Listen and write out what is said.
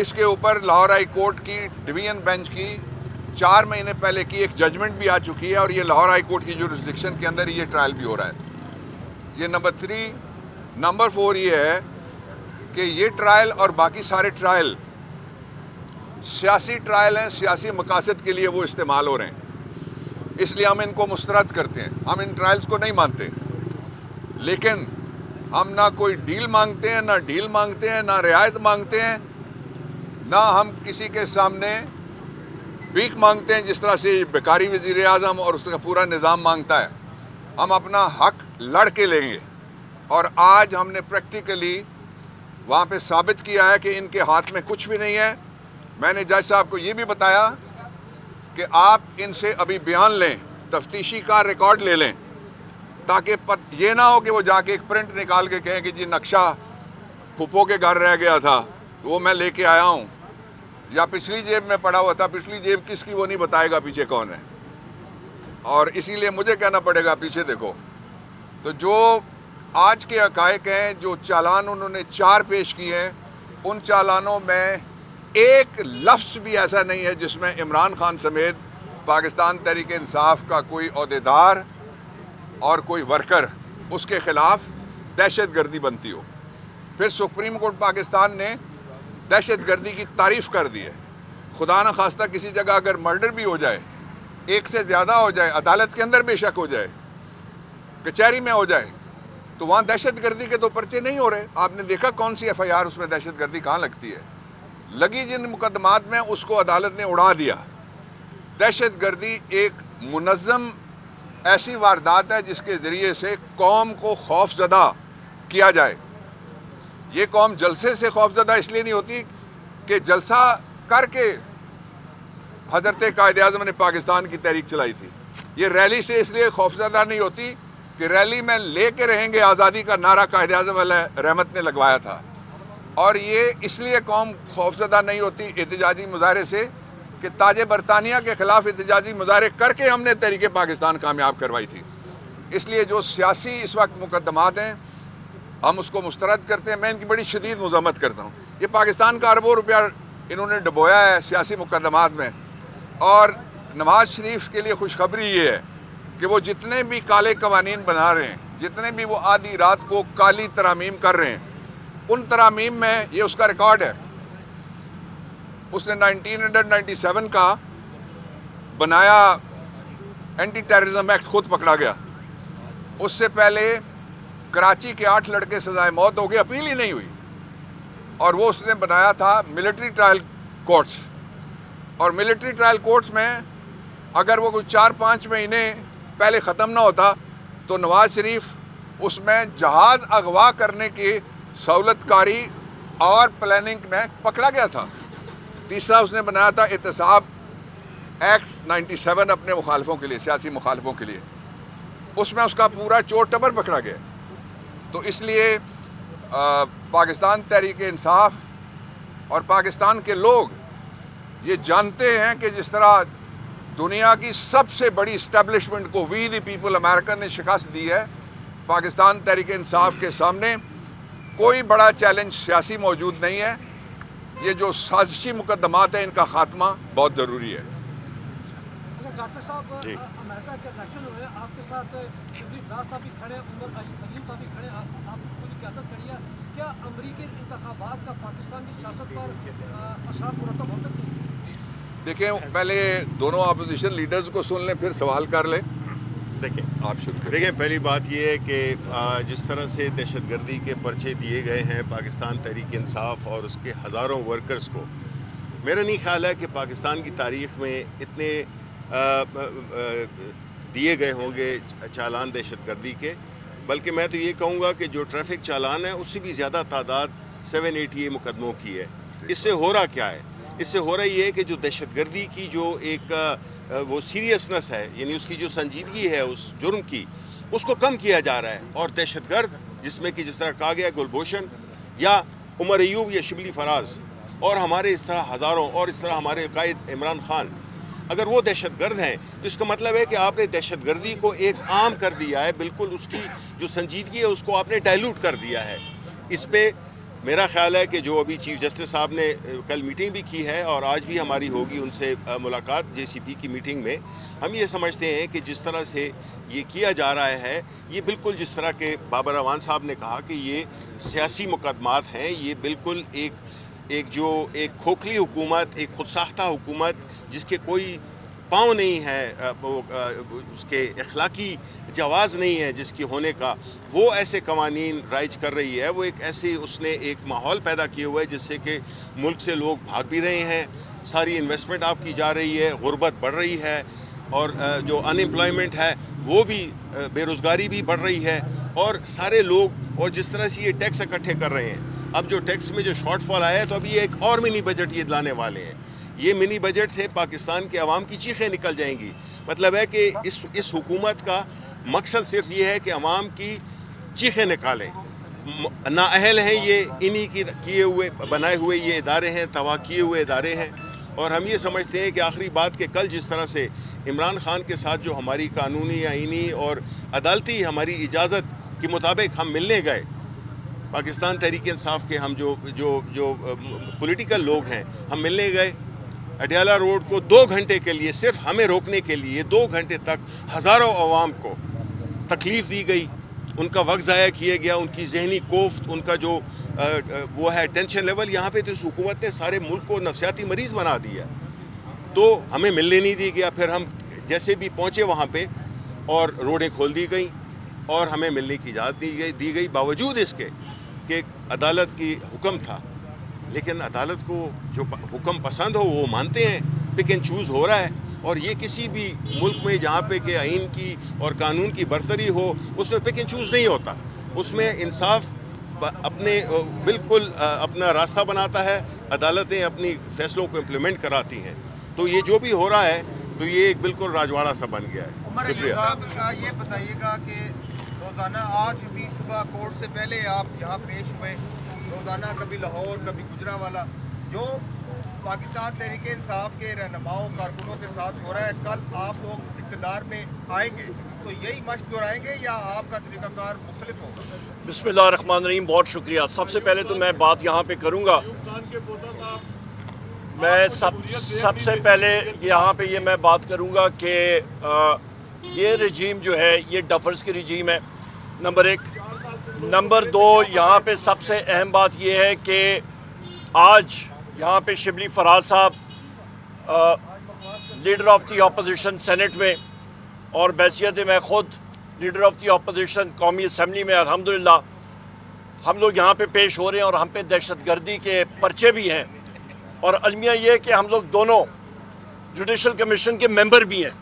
اس کے اوپر Lahore high court کی ڈویژن بینچ کی 4 مہینے پہلے کی ایک ججمنٹ بھی آ چکی ہے اور یہ لاہور ہائی کورٹ کی جورسڈکشن کے اندر یہ ٹرائل بھی ہو رہا ہے. یہ نمبر 3. نمبر 4 یہ ہے کہ یہ ٹرائل اور باقی سارے ٹرائل سیاسی ٹرائل ہیں, سیاسی مقاصد کے لیے وہ استعمال ہو رہے ہیں. اس لیے ہم ان کو مسترد کرتے ہیں. ہم ان ٹرائلز کو نہیں مانتے, لیکن ہم نہ کوئی ڈیل مانگتے ہیں, نہ ڈیل مانگتے ہیں, نہ رعایت مانگتے ہیں, نہ ہم کسی کے سامنے بھیک مانگتے ہیں جس طرح سے بیکاری وزیر اعظم اور اس کا پورا نظام مانگتا ہے. ہم اپنا حق لڑ کے لیں گے, اور آج ہم نے پریکٹیکلی وہاں پہ ثابت کیا ہے کہ ان کے ہاتھ میں کچھ بھی نہیں ہے. میں نے جج صاحب کو یہ بھی بتایا کہ آپ ان سے ابھی بیان لیں, تفتیشی کا ریکارڈ لے لیں, تاکہ یہ نہ ہو کہ وہ جا کے ایک پرنٹ نکال کے کہیں کہ جی نقشہ پھپھو کے گھر رہ گیا تھا تو وہ میں لے کے آیا ہوں, یا پچھلی جیب میں پڑا ہوا تھا. پچھلی جیب کس کی وہ نہیں بتائے گا پیچھے کون ہے, اور اسی لیے مجھے کہنا پڑے گا پیچھے دیکھو. تو جو آج کے حقائق ہیں, جو چالان انہوں نے 4 پیش کیے ہیں, ان چالانوں میں ایک لفظ بھی ایسا نہیں ہے جس میں عمران خان سمیت پاکستان تحریک انصاف کا کوئی عہدیدار اور کوئی ورکر اس کے خلاف دہشت گردی بنتی ہو. پھر سپریم کورٹ پاکستان نے دہشت گردی کی تعریف کر دی ہے. خدا نہ خواستہ کسی جگہ اگر مرڈر بھی ہو جائے, ایک سے زیادہ ہو جائے, عدالت کے اندر بے شک ہو جائے, کچہری میں ہو جائے, تو وہاں دہشت گردی کے تو پرچے نہیں ہو رہے. آپ نے دیکھا کون سی ایف آئی آر اس میں دہشت گردی کہاں لگتی ہے؟ لگی جن مقدمات میں اس کو عدالت نے اڑا دیا. دہشت گردی ایک منظم ایسی واردات ہے جس کے ذریعے سے قوم کو خوف زدہ کیا جائے. یہ قوم جلسے سے خوف زدہ اس لیے نہیں ہوتی کہ جلسہ کر کے حضرت قائد اعظم نے پاکستان کی تحریک چلائی تھی. یہ ریلی سے اس لیے خوف زدہ نہیں ہوتی کہ ریلی میں لے کے رہیں گے آزادی کا نعرہ قائد اعظم علیہ رحمت نے لگوایا تھا. اور یہ اس لیے قوم خوفزدہ نہیں ہوتی احتجاجی مظاہرے سے کہ تاج برطانیہ کے خلاف احتجاجی مظاہرے کر کے ہم نے تحریک پاکستان کامیاب کروائی تھی. اس لیے جو سیاسی اس وقت مقدمات ہیں ہم اس کو مسترد کرتے ہیں. میں ان کی بڑی شدید مذمت کرتا ہوں. یہ پاکستان کا اربوں روپیہ انہوں نے ڈبویا ہے سیاسی مقدمات میں. اور نواز شریف کے لیے خوشخبری یہ ہے کہ وہ جتنے بھی کالے قوانین بنا رہے ہیں, جتنے بھی وہ آدھی رات کو کالی ترامیم کر رہے ہیں, ان ترامیم میں یہ اس کا ریکارڈ ہے. اس نے 1997 کا بنایا اینٹی ٹیررزم ایکٹ, خود پکڑا گیا. اس سے پہلے کراچی کے 8 لڑکے سزائے موت ہو گئے, اپیل ہی نہیں ہوئی. اور وہ اس نے بنایا تھا ملٹری ٹرائل کورٹس. اور ملٹری ٹرائل کورٹس میں اگر وہ کوئی 4-5 مہینے پہلے ختم نہ ہوتا تو نواز شریف اس میں جہاز اغوا کرنے کی سہولت کاری اور پلاننگ میں پکڑا گیا تھا. تیسرا اس نے بنایا تھا احتساب ایکٹ 97 اپنے مخالفوں کے لیے, سیاسی مخالفوں کے لیے. اس میں اس کا پورا چور ٹبر پکڑا گیا. تو اس لیے پاکستان تحریک انصاف اور پاکستان کے لوگ یہ جانتے ہیں کہ جس طرح دنیا کی سب سے بڑی اسٹیبلشمنٹ کو وی دی پیپل امریکن نے شکست دی ہے, پاکستان تحریک انصاف کے سامنے کوئی بڑا چیلنج سیاسی موجود نہیں ہے. یہ جو سازشی مقدمات ہیں ان کا خاتمہ بہت ضروری ہے. ڈاکٹر صاحب, امریکہ کے الیکشن ہوئے, آپ کے ساتھ شبلی فراز صاحب بھی کھڑے, عمر علیم صاحب بھی کھڑے, آپ کی قیادت کری ہے. کیا امریکی انتخابات کا پاکستان کی سیاست پر اثرات مرتب ہو سکتے ہیں؟ دیکھیں, پہلے دونوں اپوزیشن لیڈرز کو سن لیں پھر سوال کر لیں. دیکھیں آپ شروع کریں. دیکھیں, پہلی بات یہ ہے کہ جس طرح سے دہشت گردی کے پرچے دیے گئے ہیں پاکستان تحریک انصاف اور اس کے ہزاروں ورکرز کو, میرا نہیں خیال ہے کہ پاکستان کی تاریخ میں اتنے دیے گئے ہوں گے چالان دہشت گردی کے. بلکہ میں تو یہ کہوں گا کہ جو ٹریفک چالان ہے اس سے بھی زیادہ تعداد 780 مقدموں کی ہے. اس سے ہو رہا کیا ہے؟ اس سے ہو رہا یہ ہے کہ جو دہشت گردی کی جو ایک وہ سیریسنس ہے, یعنی اس کی جو سنجیدگی ہے اس جرم کی, اس کو کم کیا جا رہا ہے. اور دہشت گرد جس میں کہ جس طرح کہا گیا گلبھوشن یا عمر ایوب یا شبلی فراز اور ہمارے اس طرح ہزاروں, اور اس طرح ہمارے قائد عمران خان, اگر وہ دہشت گرد ہیں تو اس کا مطلب ہے کہ آپ نے دہشت گردی کو ایک عام کر دیا ہے. بالکل اس کی جو سنجیدگی ہے اس کو آپ نے ڈائلوٹ کر دیا ہے. اس پہ میرا خیال ہے کہ جو ابھی چیف جسٹس صاحب نے کل میٹنگ بھی کی ہے اور آج بھی ہماری ہوگی ان سے ملاقات جے سی پی کی میٹنگ میں، ہم یہ سمجھتے ہیں کہ جس طرح سے یہ کیا جا رہا ہے یہ بالکل جس طرح کہ بابر اعوان صاحب نے کہا کہ یہ سیاسی مقدمات ہیں، یہ بالکل ایک کھوکھلی حکومت، ایک خود ساختہ حکومت جس کے کوئی پاؤں نہیں ہے، اس کے اخلاقی جواز نہیں ہے جس کی ہونے کا، وہ ایسے قوانین رائج کر رہی ہے، وہ اس نے ایک ماحول پیدا کیے ہوئے جس سے کہ ملک سے لوگ بھاگ بھی رہے ہیں، ساری انویسٹمنٹ آپ کی جا رہی ہے، غربت بڑھ رہی ہے، اور جو ان امپلائمنٹ ہے وہ بھی، بے روزگاری بھی بڑھ رہی ہے، اور سارے لوگ، اور جس طرح سے یہ ٹیکس اکٹھے کر رہے ہیں، اب جو ٹیکس میں جو شارٹ فال آیا ہے تو ابھی ایک اور منی بجٹ یہ لانے والے ہیں، یہ منی بجٹ سے پاکستان کے عوام کی چیخیں نکل جائیں گی۔ مطلب ہے کہ اس حکومت کا مقصد صرف یہ ہے کہ عوام کی چیخیں نکالیں، نااہل ہیں یہ، انہی کی بنائے ہوئے یہ ادارے ہیں، تباہ کیے ہوئے ادارے ہیں، اور ہم یہ سمجھتے ہیں کہ آخری بات کہ کل جس طرح سے عمران خان کے ساتھ جو ہماری قانونی، آئینی اور عدالتی ہماری اجازت کے مطابق ہم ملنے گئے، پاکستان تحریک انصاف کے ہم جو پولیٹیکل لوگ ہیں، ہم ملنے گئے اڈیالہ روڈ کو 2 گھنٹے کے لیے، صرف ہمیں روکنے کے لیے 2 گھنٹے تک ہزاروں عوام کو تکلیف دی گئی، ان کا وقت ضائع کیا گیا، ان کی ذہنی کوفت، ان کا جو وہ ہے ٹینشن لیول، یہاں پہ تو اس حکومت نے سارے ملک کو نفسیاتی مریض بنا دیا، تو ہمیں ملنے نہیں دی گیا۔ پھر ہم جیسے بھی پہنچے وہاں پہ اور روڈیں کھول دی گئیں اور ہمیں ملنے کی اجازت دی گئی، باوجود اس کے کہ عدالت کی حکم تھا، لیکن عدالت کو جو حکم پسند ہو وہ مانتے ہیں، پک اینڈ چوز ہو رہا ہے، اور یہ کسی بھی ملک میں جہاں پہ کہ آئین کی اور قانون کی برتری ہو اس میں پک اینڈ چوز نہیں ہوتا، اس میں انصاف بالکل اپنا راستہ بناتا ہے، عدالتیں اپنی فیصلوں کو امپلیمنٹ کراتی ہیں، تو یہ جو بھی ہو رہا ہے تو یہ ایک بالکل راجواڑہ سا بن گیا ہے۔ عمر علی صاحب یہ بتائیے گا کہ روزانہ آج بھی صبح کورٹ سے پہلے آپ یہاں پیش ہوئے، روزانہ کبھی لاہور کبھی گجرانوالہ، جو پاکستان تحریک انصاف کے رہنماؤں کارکنوں کے ساتھ ہو رہا ہے، کل آپ لوگ اقتدار میں آئیں گے تو یہی مشق دہرائیں گے یا آپ کا طریقہ کار مختلف ہوگا؟ بسم اللہ الرحمن الرحیم، بہت شکریہ۔ سب سے پہلے تو میں بات یہاں پہ کروں گا، میں سب سے پہلے یہاں پہ میں بات کروں گا کہ یہ رجیم جو ہے یہ ڈفرز کی رجیم ہے، نمبر 1۔ نمبر 2، یہاں پہ سب سے اہم بات یہ ہے کہ آج یہاں پہ شبلی فراز صاحب leader of the opposition senate میں، اور بحیثیت میں خود لیڈر آف دی اپوزیشن قومی اسمبلی میں، الحمدللہ ہم لوگ یہاں پہ پیش ہو رہے ہیں، اور ہم پہ دہشت گردی کے پرچے بھی ہیں، اور المیہ یہ کہ ہم لوگ دونوں جوڈیشل کمیشن کے ممبر بھی ہیں۔